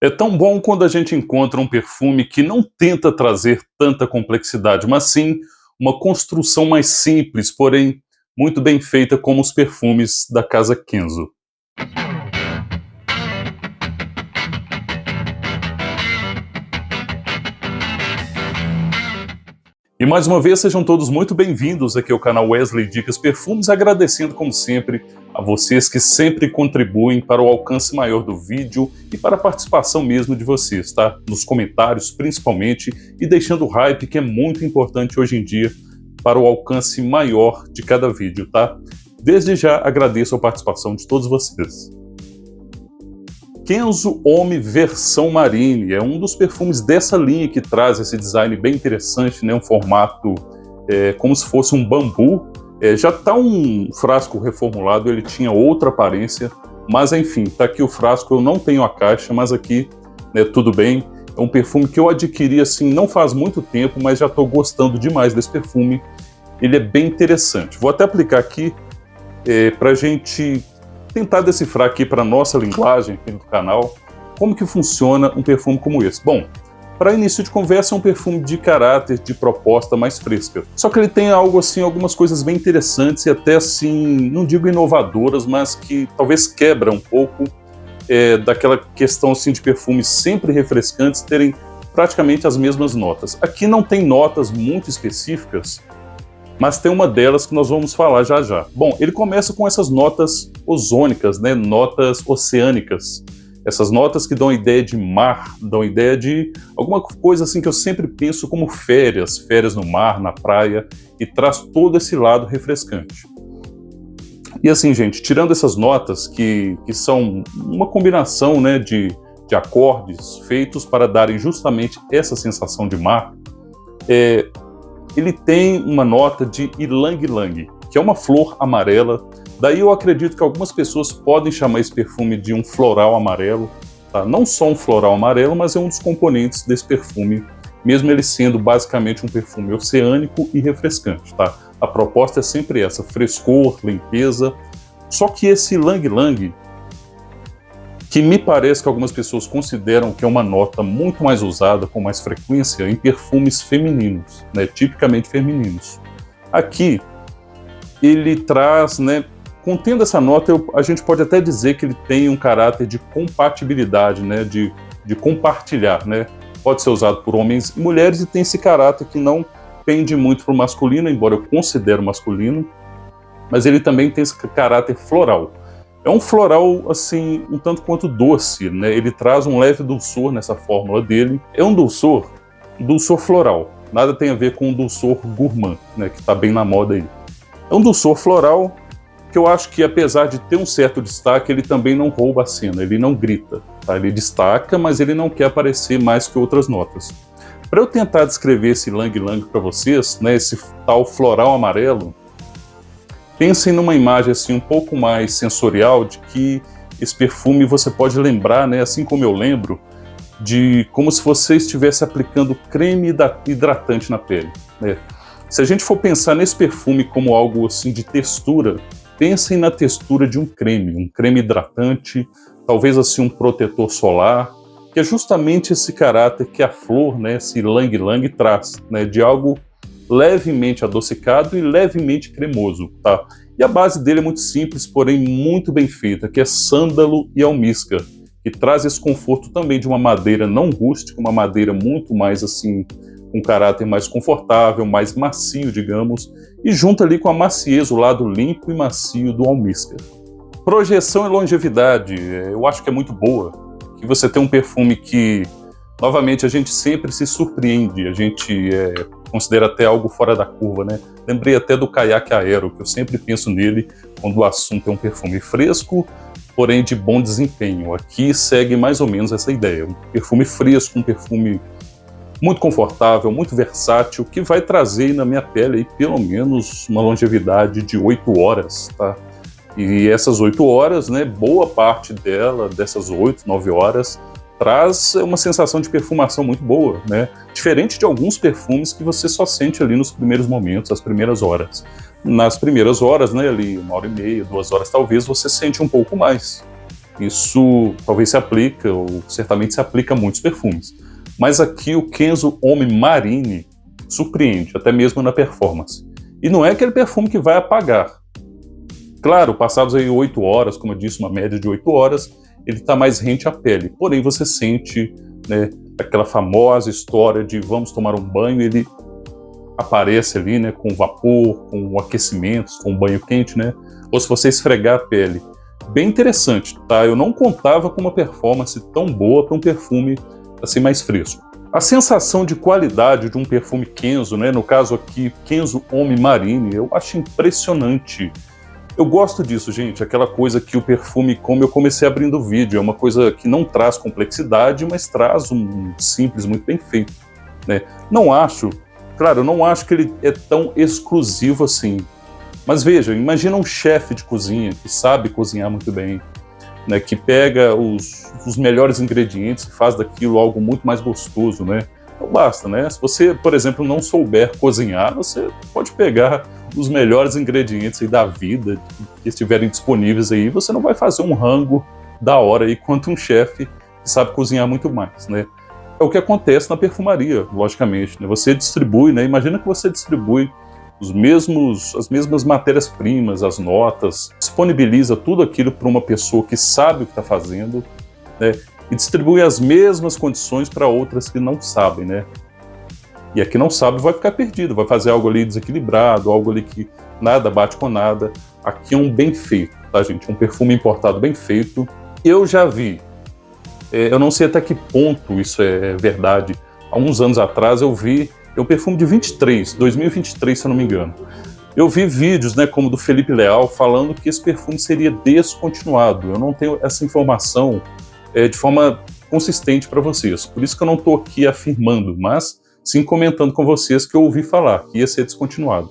É tão bom quando a gente encontra um perfume que não tenta trazer tanta complexidade, mas sim uma construção mais simples, porém muito bem feita, como os perfumes da casa Kenzo. E mais uma vez, sejam todos muito bem-vindos aqui ao canal Wesley Dicas Perfumes, agradecendo como sempre a vocês que sempre contribuem para o alcance maior do vídeo e para a participação mesmo de vocês, tá? Nos comentários principalmente, e deixando o hype, que é muito importante hoje em dia para o alcance maior de cada vídeo, tá? Desde já agradeço a participação de todos vocês. Kenzo Homme versão Marine é um dos perfumes dessa linha que traz esse design bem interessante, né? Um formato como se fosse um bambu. Já está um frasco reformulado, ele tinha outra aparência, mas enfim, tá aqui o frasco, eu não tenho a caixa, mas aqui, né, tudo bem. É um perfume que eu adquiri assim não faz muito tempo, mas já estou gostando demais desse perfume. Ele é bem interessante. Vou até aplicar aqui para a gente tentar decifrar aqui para nossa linguagem aqui no canal como que funciona um perfume como esse. Bom, para início de conversa, é um perfume de caráter, de proposta mais fresca. Só que ele tem algo assim, algumas coisas bem interessantes e até assim, não digo inovadoras, mas que talvez quebra um pouco daquela questão assim de perfumes sempre refrescantes terem praticamente as mesmas notas. Aqui não tem notas muito específicas, mas tem uma delas que nós vamos falar já já. Bom, ele começa com essas notas ozônicas, né? Notas oceânicas. Essas notas que dão a ideia de mar, dão a ideia de alguma coisa assim que eu sempre penso como férias, férias no mar, na praia, e traz todo esse lado refrescante. E assim, gente, tirando essas notas que são uma combinação, né, de acordes feitos para darem justamente essa sensação de mar, ele tem uma nota de ylang-ylang, que é uma flor amarela. Daí eu acredito que algumas pessoas podem chamar esse perfume de um floral amarelo, tá? Não só um floral amarelo, mas é um dos componentes desse perfume, mesmo ele sendo basicamente um perfume oceânico e refrescante, tá? A proposta é sempre essa, frescor, limpeza. Só que esse ylang-ylang, que me parece que algumas pessoas consideram que é uma nota muito mais usada, com mais frequência, em perfumes femininos, né, tipicamente femininos. Aqui, ele traz, né, contendo essa nota, a gente pode até dizer que ele tem um caráter de compatibilidade, né, de compartilhar, né, pode ser usado por homens e mulheres e tem esse caráter que não pende muito para o masculino, embora eu considere masculino, mas ele também tem esse caráter floral. É um floral, assim, um tanto quanto doce, né? Ele traz um leve dulçor nessa fórmula dele. É um dulçor floral. Nada tem a ver com um dulçor gourmand, né? Que tá bem na moda aí. É um dulçor floral que eu acho que, apesar de ter um certo destaque, ele também não rouba a cena, ele não grita, tá? Ele destaca, mas ele não quer aparecer mais que outras notas. Para eu tentar descrever esse ylang-ylang para vocês, né? Esse tal floral amarelo, pensem numa imagem assim um pouco mais sensorial de que esse perfume você pode lembrar, né, assim como eu lembro, de como se você estivesse aplicando creme hidratante na pele, né? Se a gente for pensar nesse perfume como algo assim de textura, pensem na textura de um creme hidratante, talvez assim um protetor solar, que é justamente esse caráter que a flor, né, esse ylang-ylang traz, né, de algo levemente adocicado e levemente cremoso, tá? E a base dele é muito simples, porém muito bem feita, que é sândalo e almíscar, que traz esse conforto também de uma madeira não rústica, uma madeira muito mais assim, com caráter mais confortável, mais macio, digamos, e junto ali com a maciez, o lado limpo e macio do almíscar. Projeção e longevidade, eu acho que é muito boa, que você tem um perfume que, novamente, a gente sempre se surpreende, a gente considera até algo fora da curva, né? Lembrei até do Caiaque Aero, que eu sempre penso nele quando o assunto é um perfume fresco, porém de bom desempenho. Aqui segue mais ou menos essa ideia, um perfume fresco, um perfume muito confortável, muito versátil, que vai trazer na minha pele aí, pelo menos uma longevidade de 8 horas, tá? E essas 8 horas, né, boa parte dessas 8, 9 horas, traz uma sensação de perfumação muito boa, né? Diferente de alguns perfumes que você só sente ali nos primeiros momentos, as primeiras horas. Nas primeiras horas, né, ali 1 hora e meia, 2 horas talvez, você sente um pouco mais. Isso talvez se aplica, ou certamente se aplica a muitos perfumes. Mas aqui o Kenzo Homme Marine surpreende, até mesmo na performance. E não é aquele perfume que vai apagar. Claro, passados aí 8 horas, como eu disse, uma média de 8 horas, ele está mais rente à pele. Porém, você sente, né, aquela famosa história de vamos tomar um banho, ele aparece ali, né, com vapor, com aquecimento, com um banho quente, né? Ou se você esfregar a pele. Bem interessante, tá? Eu não contava com uma performance tão boa para um perfume assim mais fresco. A sensação de qualidade de um perfume Kenzo, né, no caso aqui, Kenzo Homme Marine, eu acho impressionante. Eu gosto disso, gente, aquela coisa que o perfume, como eu comecei abrindo o vídeo, é uma coisa que não traz complexidade, mas traz um simples muito bem feito, né? Não acho, claro, eu não acho que ele é tão exclusivo assim. Mas veja, imagina um chefe de cozinha que sabe cozinhar muito bem, né, que pega os melhores ingredientes e faz daquilo algo muito mais gostoso, né? Não basta, né? Se você, por exemplo, não souber cozinhar, você pode pegar os melhores ingredientes aí da vida que estiverem disponíveis aí, você não vai fazer um rango da hora aí quanto um chefe que sabe cozinhar muito mais, né? É o que acontece na perfumaria, logicamente, né? Você distribui, né? Imagina que você distribui as mesmas matérias-primas, as notas, disponibiliza tudo aquilo para uma pessoa que sabe o que está fazendo, né, e distribui as mesmas condições para outras que não sabem, né? E a que não sabe vai ficar perdido, vai fazer algo ali desequilibrado, algo ali que nada bate com nada. Aqui é um bem feito, tá, gente? Um perfume importado bem feito. Eu já vi, eu não sei até que ponto isso é verdade. Há uns anos atrás eu vi um perfume de 2023, se eu não me engano. Eu vi vídeos, né, como do Felipe Leal, falando que esse perfume seria descontinuado. Eu não tenho essa informação de forma consistente para vocês. Por isso que eu não estou aqui afirmando, mas sim comentando com vocês que eu ouvi falar que ia ser descontinuado.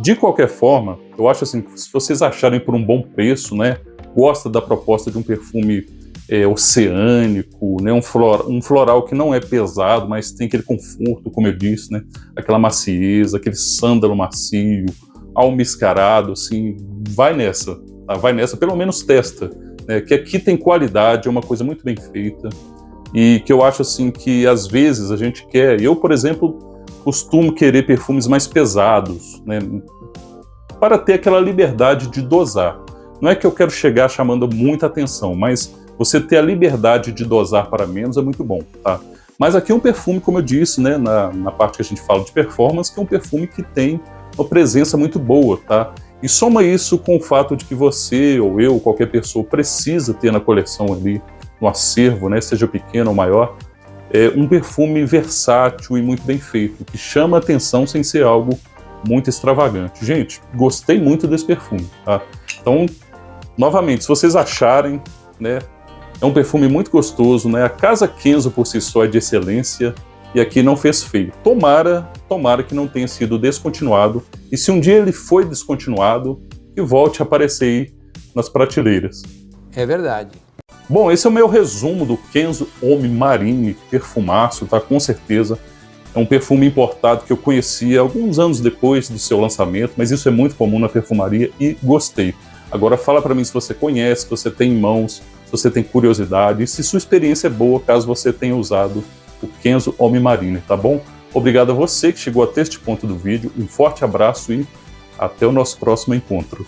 De qualquer forma, eu acho assim, se vocês acharem por um bom preço, né, gosta da proposta de um perfume oceânico, né, um floral que não é pesado, mas tem aquele conforto, como eu disse, né, aquela maciez, aquele sândalo macio, almiscarado, assim, vai nessa, tá? Vai nessa, pelo menos testa, né, que aqui tem qualidade, é uma coisa muito bem feita, e que eu acho assim que às vezes a gente quer, eu, por exemplo, costumo querer perfumes mais pesados, né, para ter aquela liberdade de dosar. Não é que eu quero chegar chamando muita atenção, mas você ter a liberdade de dosar para menos é muito bom, tá? Mas aqui é um perfume, como eu disse, né, na parte que a gente fala de performance, que é um perfume que tem uma presença muito boa, tá? E soma isso com o fato de que você, ou eu, qualquer pessoa, precisa ter na coleção ali, no acervo, né, seja pequeno ou maior, um perfume versátil e muito bem feito, que chama atenção sem ser algo muito extravagante. Gente, gostei muito desse perfume, tá? Então, novamente, se vocês acharem, né, é um perfume muito gostoso, né? A Casa Kenzo por si só é de excelência e aqui não fez feio. Tomara que não tenha sido descontinuado, e se um dia ele foi descontinuado, que volte a aparecer aí nas prateleiras. É verdade. Bom, esse é o meu resumo do Kenzo Homme Marine, perfumaço, tá? Com certeza. É um perfume importado que eu conheci alguns anos depois do seu lançamento, mas isso é muito comum na perfumaria e gostei. Agora fala para mim se você conhece, se você tem em mãos, se você tem curiosidade e se sua experiência é boa caso você tenha usado o Kenzo Homme Marine, tá bom? Obrigado a você que chegou até este ponto do vídeo, um forte abraço e até o nosso próximo encontro.